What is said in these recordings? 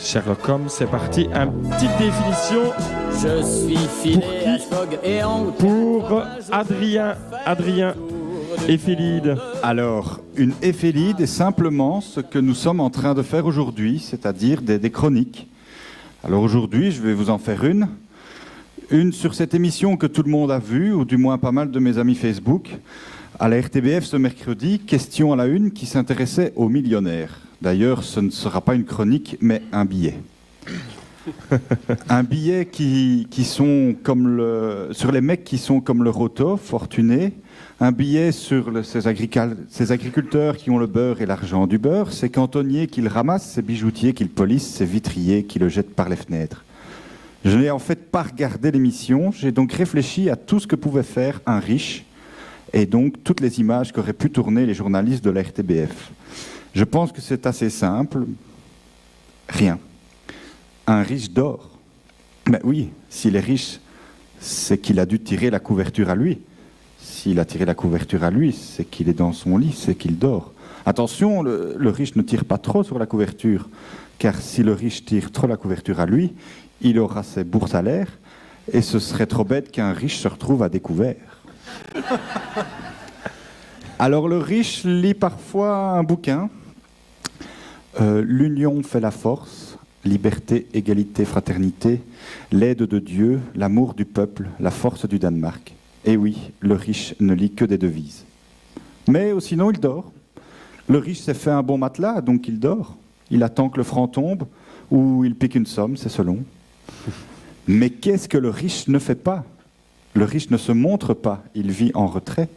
Sherlock Holmes, c'est parti. Une petite définition. Je suis filé à Schwog et en Pour Adrien Éphélides. Alors, une éphélides est simplement ce que nous sommes en train de faire aujourd'hui, c'est-à-dire des chroniques. Alors aujourd'hui, je vais vous en faire une. Une sur cette émission que tout le monde a vue, ou du moins pas mal de mes amis Facebook, à la RTBF ce mercredi, question à la une qui s'intéressait aux millionnaires. D'ailleurs, ce ne sera pas une chronique, mais un billet. Un billet qui sont comme sur les mecs qui sont comme le Roto, fortunés. Un billet sur ces agriculteurs qui ont le beurre et l'argent du beurre, ces cantonniers qui le ramassent, ces bijoutiers qui le polissent, ces vitriers qui le jettent par les fenêtres. Je n'ai en fait pas regardé l'émission, j'ai donc réfléchi à tout ce que pouvait faire un riche, et donc toutes les images qu'auraient pu tourner les journalistes de la RTBF. Je pense que c'est assez simple. Rien. Un riche dort. Mais oui, s'il est riche, c'est qu'il a dû tirer la couverture à lui. S'il a tiré la couverture à lui, c'est qu'il est dans son lit, c'est qu'il dort. Attention, le riche ne tire pas trop sur la couverture, car si le riche tire trop la couverture à lui, il aura ses bourses à l'air, et ce serait trop bête qu'un riche se retrouve à découvert. Alors le riche lit parfois un bouquin. L'union fait la force, liberté, égalité, fraternité, l'aide de Dieu, l'amour du peuple, la force du Danemark. Et oui, le riche ne lit que des devises. Mais sinon, il dort. Le riche s'est fait un bon matelas, donc il dort. Il attend que le franc tombe, ou il pique une somme, c'est selon. Mais qu'est-ce que le riche ne fait pas? Le riche ne se montre pas, il vit en retrait.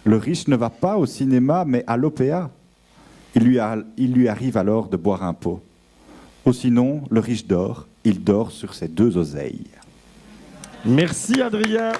Le riche ne va pas au cinéma, mais à l'OPA. Il lui arrive alors de boire un pot. Ou sinon, le riche dort, il dort sur ses 2 oseilles. Merci Adrien.